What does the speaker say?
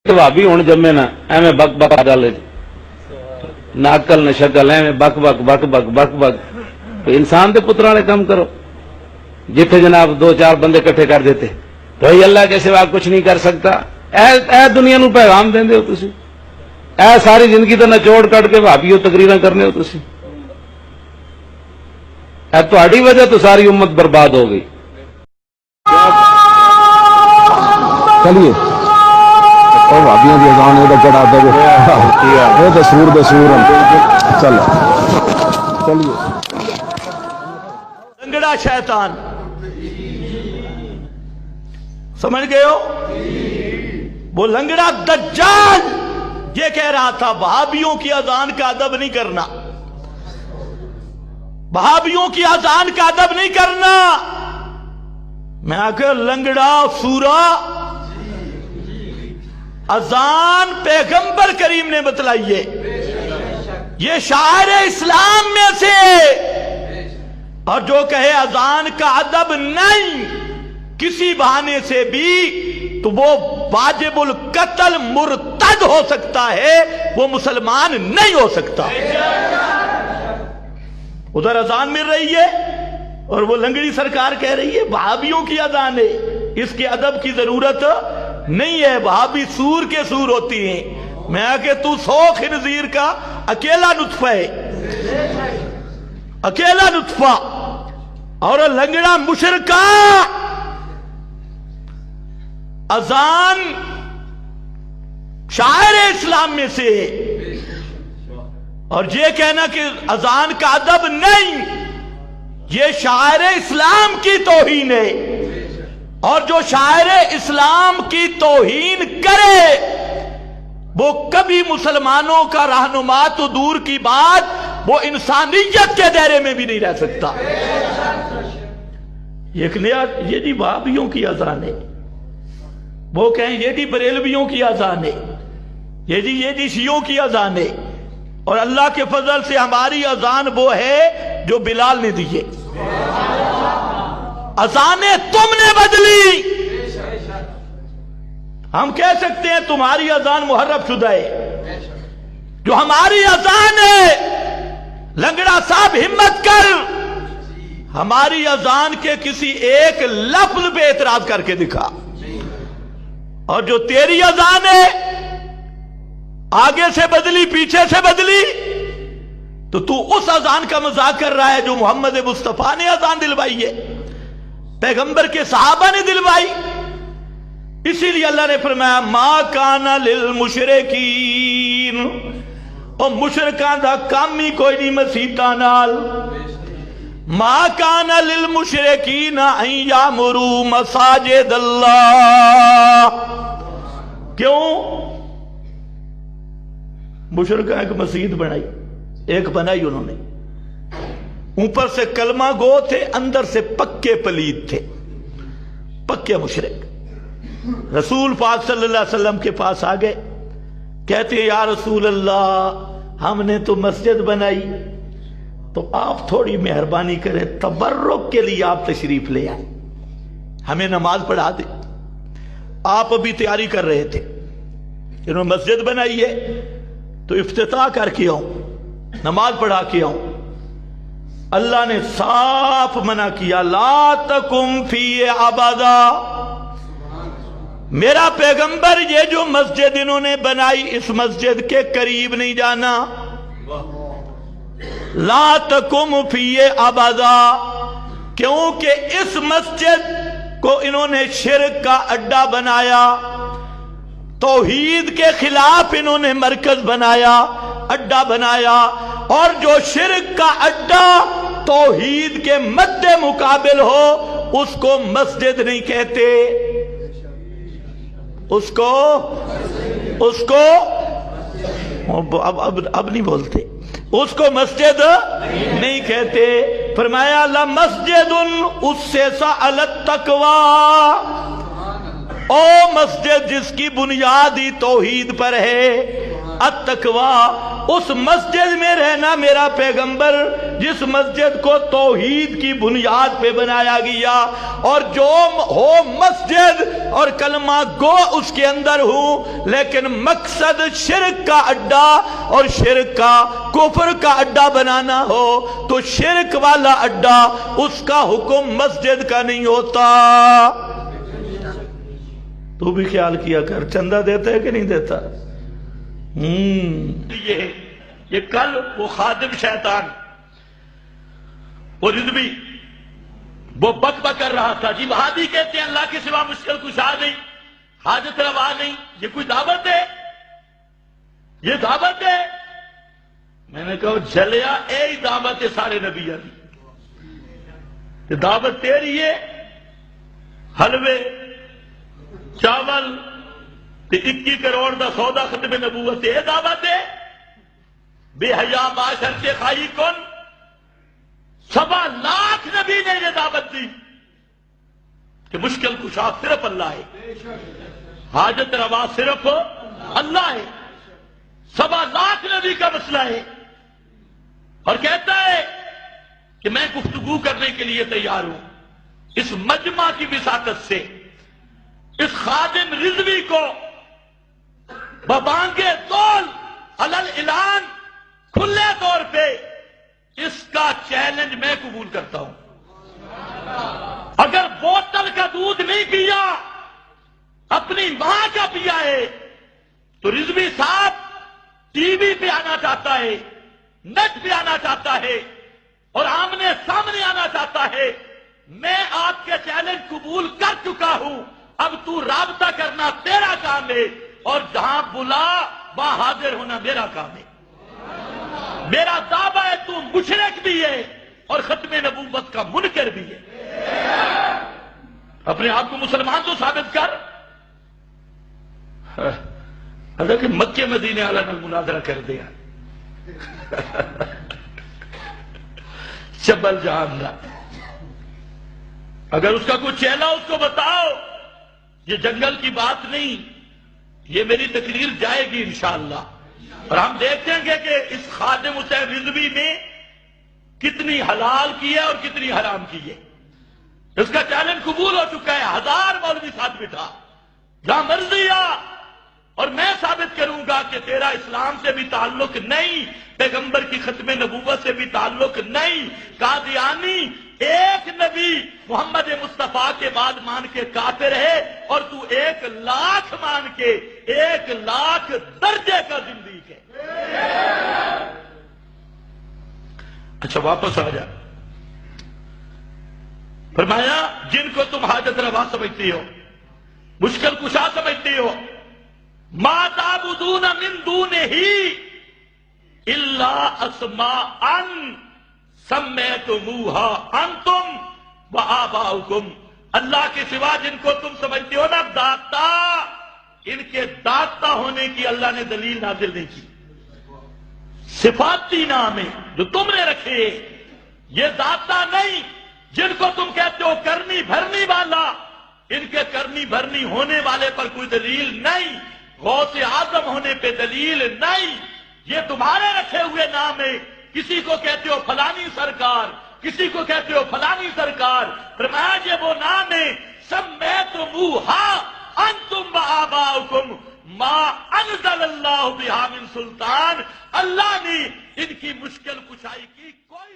भाभी हुण जम्मे ना एवें बक बक गल ना अकल न शकल एवें बक बक बक बक बक बक इंसान के पुत्र वाले काम करो जिथे जनाब दो चार बंदे इकट्ठे कर देते भाई अल्लाह के सिवा कुछ नहीं कर सकता ए दुनिया नूं पैगाम देंदे हो तुसीं ए सारी जिंदगी तो नचोड़ कट के भाभीओ तकरीरां करने हो तुसीं ए तुहाडी वजह तो सारी उम्मत बर्बाद हो गई। चलिए और भाभियों की अजान ये चढ़ा दे ये तो सूर चलो चलिए। लंगड़ा शैतान समझ गए हो? वो लंगड़ा दज्जाल ये कह रहा था वहाबियों की अजान का अदब नहीं करना, वहाबियों की अजान का अदब नहीं करना। मैं आकर लंगड़ा सूरा अजान पैगंबर करीम ने बतलाई है, ये शायर इस्लाम में से। और जो कहे अजान का अदब नहीं किसी बहाने से भी तो वो वाजिबुल कत्ल मुर्तद हो सकता है, वो मुसलमान नहीं हो सकता। उधर अजान मिल रही है और वो लंगड़ी सरकार कह रही है वहाबियों की अजान है, इसके अदब की जरूरत नहीं है, वहाबी सूर के सूर होती हैं। मैं आके तू 100 खिनजीर का अकेला नुत्फा है, अकेला नुत्फा। और लंगड़ा मुशरका अजान शायर इस्लाम में से, और ये कहना कि अजान का अदब नहीं, ये शायर इस्लाम की तौहीन है। और जो शायर इस्लाम की तौहीन करे वो कभी मुसलमानों का रहनुमा तो दूर की बात, वो इंसानियत के दायरे में भी नहीं रह सकता। एक नया ये जी वहाबियों की अजान है, वो कहें ये जी बरेलवियों की अजान है, ये जी शियों की अजान है। और अल्लाह के फजल से हमारी अजान वो है जो बिलाल ने दी है। अजाने तुमने बदली, हम कह सकते हैं तुम्हारी अजान मुहर्रफ शुदा है, जो हमारी अजान है। लंगड़ा साहब हिम्मत कर, हमारी अजान के किसी एक लफ्ज पे एतराज करके दिखा। और जो तेरी अजान है आगे से बदली पीछे से बदली, तो तू उस अजान का मजाक कर रहा है जो मोहम्मद मुस्तफा ने अजान दिलवाई है, पैगंबर के सहाबा ने दिलवाई। इसीलिए अल्लाह ने फरमाया मा काना लिल मुशरिकीन, और मुशरिकां दा काम ही कोई नहीं मसीता नाल। मा काना लिल मुशरिकीन अन यामुरू मसाजिद अल्लाह। क्यों? मुशरिकां एक मस्जिद बनाई, एक बनाई उन्होंने, ऊपर से कलमा गो थे, अंदर से पक्के पलीद थे, पक्के मुशरिक। रसूल पाक सल्लल्लाहु अलैहि वसल्लम के पास आ गए, कहते या रसूल अल्लाह हमने तो मस्जिद बनाई, तो आप थोड़ी मेहरबानी करें, तबर्रुक के लिए आप तशरीफ ले आए, हमें नमाज पढ़ा दे। आप अभी तैयारी कर रहे थे, इन्होंने मस्जिद बनाई है तो इफ्तिताह करके आऊं, नमाज पढ़ा के आऊं। अल्लाह ने साफ मना किया ला तकुम फी अबदा। मेरा पैगंबर ये जो मस्जिद इन्होंने बनाई इस मस्जिद के करीब नहीं जाना। ला तकुम फी अबदा, क्योंकि इस मस्जिद को इन्होंने शिर्क का अड्डा बनाया, तौहीद के खिलाफ इन्होंने मरकज बनाया, अड्डा बनाया। और जो शिर्क का अड्डा तौहीद के मद्दे मुकाबिल हो उसको मस्जिद नहीं कहते, उसको अब नहीं बोलते, उसको मस्जिद नहीं कहते। फरमाया ला मस्जिदुन उस्सिसा अला तक़वा, ओ मस्जिद जिसकी बुनियाद ही तौहीद पर है, अत-तक़वा, اس مسجد میں رہنا میرا پیغمبر جس مسجد کو توحید کی بنیاد پہ بنایا گیا، اور جو ہو مسجد اور کلمہ گو اس کے اندر ہوں، لیکن مقصد شرک کا اڈا اور شرک کا کفر کا اڈا بنانا ہو تو شرک والا اڈا اس کا حکم مسجد کا نہیں ہوتا۔ تو بھی خیال کیا کر، چندہ دیتا ہے کہ نہیں دیتا؟ یہ کل وہ خادم شیطان وہ رضوی وہ بک بک کر رہا تھا، جی وہابی کہتے ہیں اللہ کے سوا مشکل کشا نہیں، حاجت روا نہیں، یہ کوئی دعوت ہے؟ یہ دعوت ہے؟ میں نے کہا جلیا اے دعوت ہے سارے نبیوں کی، دعوت تیری ہے حلوے چاول تے 21 کروڑ دا سودا ختم نبوت، یہ دعوت ہے؟ بے حیا معاشر کے خائی کن، 1.25 لاکھ نبی نے یہ دعوت دی کہ مشکل کشا صرف اللہ ہے، حاجت روا صرف اللہ ہے، 1.25 لاکھ نبی کا مسئلہ ہے، اور کہتا ہے کہ میں گفتگو کرنے کے لیے تیار ہوں۔ اس مجمع کی وساطت سے اس خادم رضوی کو ببانگے دول علل اعلان کھلے طور پہ اس کا چیلنج میں قبول کرتا ہوں۔ اگر بوتل کا دودھ نہیں پیا، اپنی ماں کا پیا ہے، تو رضوی صاحب ٹی وی پہ آنا چاہتا ہے، نیٹ پہ آنا چاہتا ہے، اور آمنے سامنے آنا چاہتا ہے۔ میں آپ کے چیلنج قبول کر چکا ہوں، اب تو رابطہ کرنا تیرا کام ہے، اور جہاں بلا وہاں حاضر ہونا میرا کام ہے۔ میرا دعویٰ ہے تو مشرک بھی ہے اور ختم نبوت کا منکر بھی ہے۔ اپنے آپ کو مسلمان تو ثابت کر۔ حضرت مکے مدینے والا نے مناظرہ کر دیا، چبل جان رہا۔ اگر اس کا کوئی چہلا اس کو بتاؤ، یہ جنگل کی بات نہیں، یہ میری تقریر جائے گی انشاءاللہ، اور ہم دیکھیں گے کہ اس خادم حسین رضوی نے کتنی حلال کی ہے اور کتنی حرام کی ہے۔ اس کا چیلنج قبول ہو چکا ہے، 1000 مولوی ساتھ بٹھا، جہاں مرضی آ، اور میں ثابت کروں گا کہ تیرا اسلام سے بھی تعلق نہیں، پیغمبر کی ختم نبوت سے بھی تعلق نہیں۔ قادیانی ایک نبی محمد مصطفیٰ کے بعد مان کے کافر ہے، اور تو 1 لاکھ مان کے 1 لاکھ درجے کا زندیق ہے۔ اچھا واپس آ جا۔ فرمایا جن کو تم حاجت روا سمجھتی ہو، مشکل کشا سمجھتی ہو، ما تعبدون من دونہ الا اسماء سمیتموها انتم وآباؤکم، اللہ کے سوا جن کو تم سمجھتے ہو نا داتا، ان کے داتا ہونے کی اللہ نے دلیل نازل نہیں کی۔ صفاتی نام ہے جو تم نے رکھے، یہ داتا نہیں۔ جن کو تم کہتے ہو کرنی بھرنی والا، ان کے کرنی بھرنی ہونے والے پر کوئی دلیل نہیں، غوث اعظم ہونے پہ دلیل نہیں۔ یہ تمہارے رکھے ہوئے نام ہے، کسی کو کہتے ہو فلانی سرکار، کسی کو کہتے ہو فلانی سرکار۔ فرمایا یہ وہ نام ہے سمیتموہا انتم وآباؤکم ما انزل اللہ بہا من سلطان، اللہ نے ان کی مشکل کشائی کی کوئی